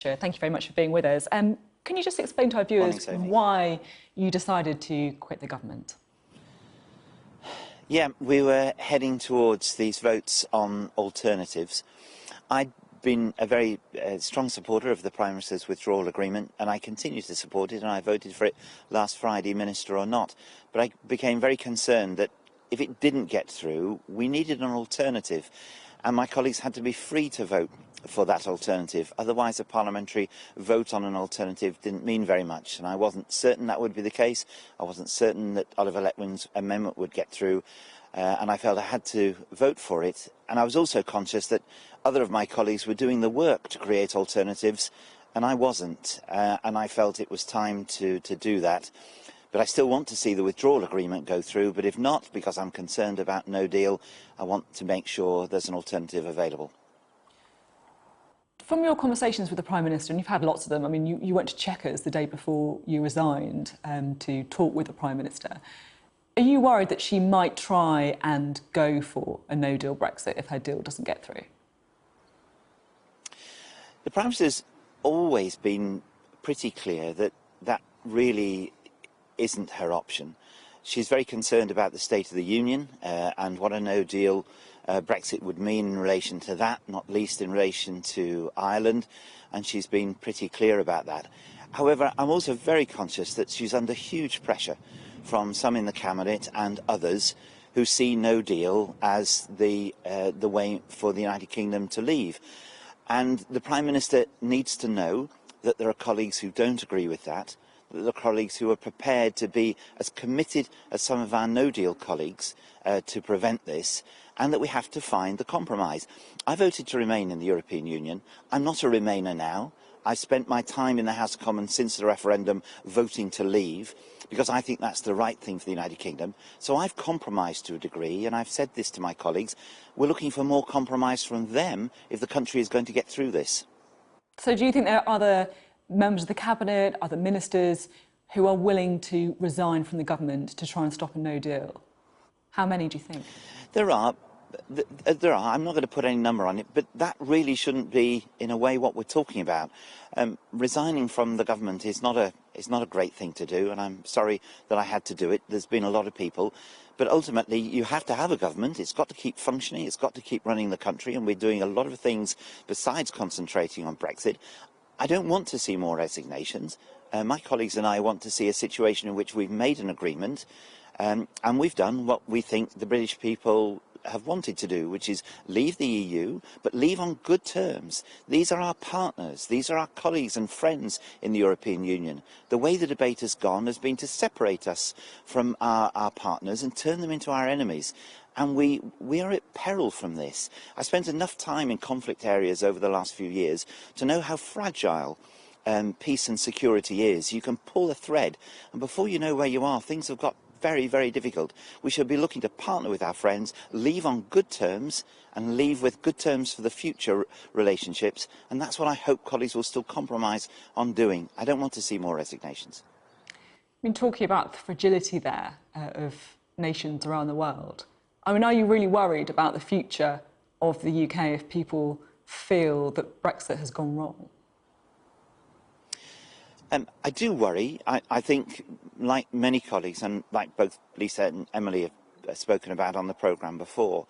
Sure, thank you very much for being with us. Can you just explain to our viewers why you decided to quit the government? Yeah, we were heading towards these votes on alternatives. I'd been a very strong supporter of the Prime Minister's withdrawal agreement, and I continue to support it, and I voted for it last Friday, Minister or not. But I became very concerned that if it didn't get through, we needed an alternative, and my colleagues had to be free to vote for that alternative. Otherwise, a parliamentary vote on an alternative didn't mean very much, and I wasn't certain that would be the case. I wasn't certain that Oliver Letwin's amendment would get through, and I felt I had to vote for it. And I was also conscious that other of my colleagues were doing the work to create alternatives, and I wasn't, and I felt it was time to do that. But I still want to see the withdrawal agreement go through, but if not, because I'm concerned about no deal, I want to make sure there's an alternative available. From your conversations with the Prime Minister, and you've had lots of them, I mean, you went to Chequers the day before you resigned to talk with the Prime Minister. Are you worried that she might try and go for a no-deal Brexit if her deal doesn't get through? The Prime Minister's always been pretty clear that that really isn't her option. She's very concerned about the state of the Union and what a no-deal Brexit would mean in relation to that, not least in relation to Ireland, and she's been pretty clear about that. However, I'm also very conscious that she's under huge pressure from some in the Cabinet and others who see no deal as the way for the United Kingdom to leave. And the Prime Minister needs to know that there are colleagues who don't agree with that, that there are colleagues who are prepared to be as committed as some of our no-deal colleagues to prevent this, and that we have to find the compromise. I voted to remain in the European Union. I'm not a Remainer now. I've spent my time in the House of Commons since the referendum voting to leave, because I think that's the right thing for the United Kingdom. So I've compromised to a degree, and I've said this to my colleagues. We're looking for more compromise from them if the country is going to get through this. So do you think there are other members of the Cabinet, other ministers, who are willing to resign from the government to try and stop a no deal? How many do you think? There are. I'm not going to put any number on it, but that really shouldn't be, in a way, what we're talking about. Resigning from the government is not a great thing to do, and I'm sorry that I had to do it. There's been a lot of people, but ultimately you have to have a government. It's got to keep functioning. It's got to keep running the country, and we're doing a lot of things besides concentrating on Brexit. I don't want to see more resignations. My colleagues and I want to see a situation in which we've made an agreement, and we've done what we think the British people have wanted to do, which is leave the EU, but leave on good terms. These are our partners. These are our colleagues and friends in the European Union. The way the debate has gone has been to separate us from our partners and turn them into our enemies. And we are at peril from this. I spent enough time in conflict areas over the last few years to know how fragile peace and security is. You can pull a thread, and before you know where you are, things have got very, very difficult. We should be looking to partner with our friends, leave on good terms, and leave with good terms for the future relationships. And that's what I hope colleagues will still compromise on doing. I don't want to see more resignations. I mean, talking about the fragility there of nations around the world, I mean, are you really worried about the future of the UK if people feel that Brexit has gone wrong? I do worry. I think, like many colleagues, and like both Lisa and Emily have spoken about on the programme before,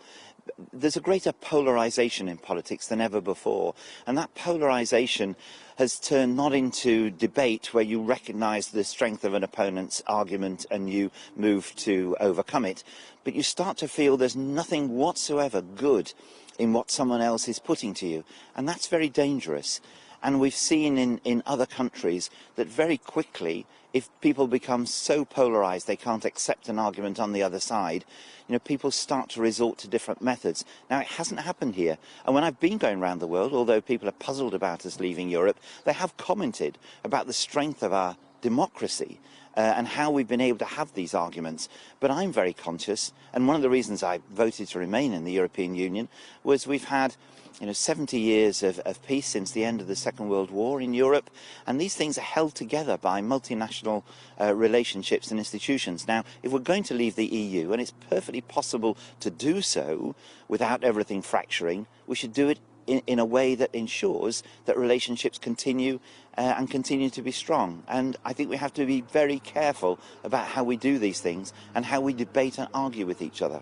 there's a greater polarisation in politics than ever before. And that polarisation has turned not into debate where you recognise the strength of an opponent's argument and you move to overcome it, but you start to feel there's nothing whatsoever good in what someone else is putting to you. And that's very dangerous. And we've seen in other countries that very quickly, if people become so polarised they can't accept an argument on the other side, you know, people start to resort to different methods. Now, it hasn't happened here. And when I've been going around the world, although people are puzzled about us leaving Europe, they have commented about the strength of our democracy and how we've been able to have these arguments. But I'm very conscious, and one of the reasons I voted to remain in the European Union was we've had 70 years of peace since the end of the Second World War in Europe, and these things are held together by multinational relationships and institutions. Now, if we're going to leave the EU, and it's perfectly possible to do so without everything fracturing, we should do it in a way that ensures that relationships continue and continue to be strong. And I think we have to be very careful about how we do these things and how we debate and argue with each other.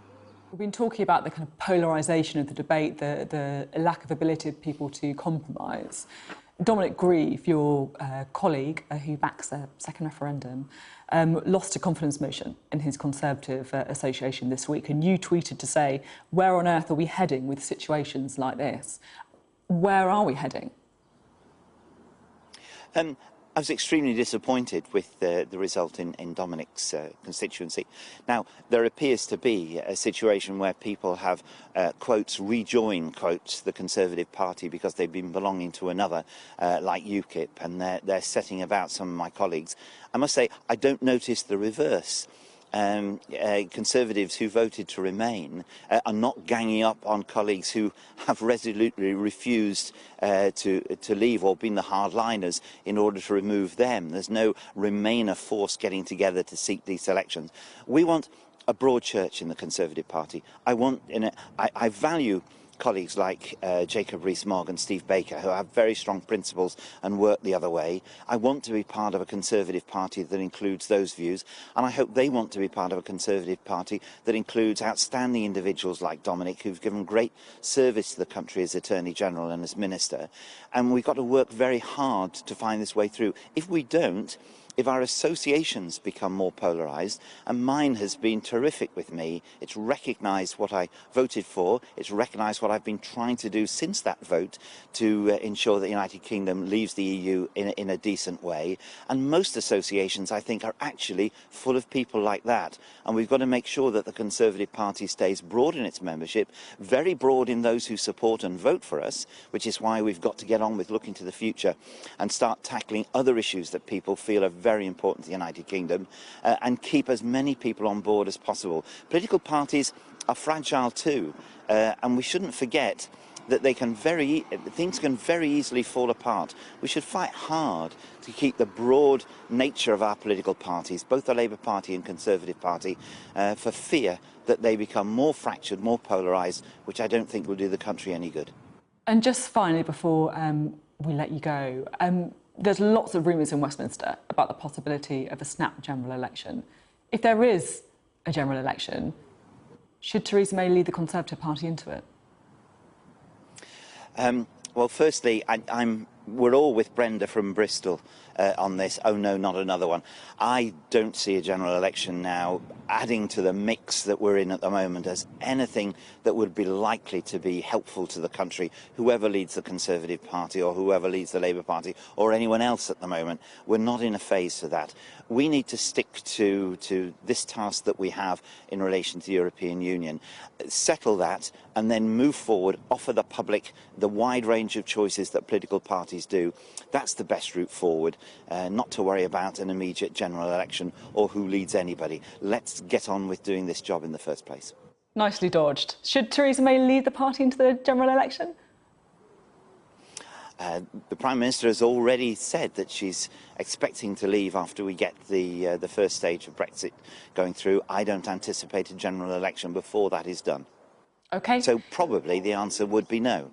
We've been talking about the kind of polarisation of the debate, the lack of ability of people to compromise. Dominic Grieve, your colleague who backs a second referendum, lost a confidence motion in his Conservative association this week, and you tweeted to say, where on earth are we heading with situations like this? Where are we heading? I was extremely disappointed with the result in Dominic's constituency. Now, there appears to be a situation where people have, quotes, rejoined, quotes, the Conservative Party because they've been belonging to another, like UKIP, and they're setting about some of my colleagues. I must say, I don't notice the reverse. Conservatives who voted to remain are not ganging up on colleagues who have resolutely refused to leave or been the hardliners in order to remove them. There's no Remainer force getting together to seek these elections. We want a broad church in the Conservative Party. I value colleagues like Jacob Rees-Mogg and Steve Baker, who have very strong principles and work the other way. I want to be part of a Conservative Party that includes those views, and I hope they want to be part of a Conservative Party that includes outstanding individuals like Dominic, who've given great service to the country as Attorney General and as Minister. And we've got to work very hard to find this way through. If we don't, if our associations become more polarised, and mine has been terrific with me, it's recognised what I voted for, it's recognised what I've been trying to do since that vote to ensure that the United Kingdom leaves the EU in a decent way, and most associations, I think, are actually full of people like that, and we've got to make sure that the Conservative Party stays broad in its membership, very broad in those who support and vote for us, which is why we've got to get on with looking to the future and start tackling other issues that people feel are very important to the United Kingdom, and keep as many people on board as possible. Political parties are fragile too, and we shouldn't forget that things can very easily fall apart. We should fight hard to keep the broad nature of our political parties, both the Labour Party and Conservative Party, for fear that they become more fractured, more polarised, which I don't think will do the country any good. And just finally, before we let you go, there's lots of rumours in Westminster about the possibility of a snap general election. If there is a general election, should Theresa May lead the Conservative Party into it? Well, firstly, we're all with Brenda from Bristol on this. Oh no, not another one. I don't see a general election now adding to the mix that we're in at the moment as anything that would be likely to be helpful to the country, whoever leads the Conservative Party or whoever leads the Labour Party or anyone else at the moment. We're not in a phase for that. We need to stick to this task that we have in relation to the European Union, settle that and then move forward, offer the public the wide range of choices that political parties do. That's the best route forward, not to worry about an immediate general election or who leads anybody. Let's get on with doing this job in the first place. Nicely dodged. Should Theresa May lead the party into the general election? The Prime Minister has already said that she's expecting to leave after we get the first stage of Brexit going through. I don't anticipate a general election before that is done. OK. So probably the answer would be no.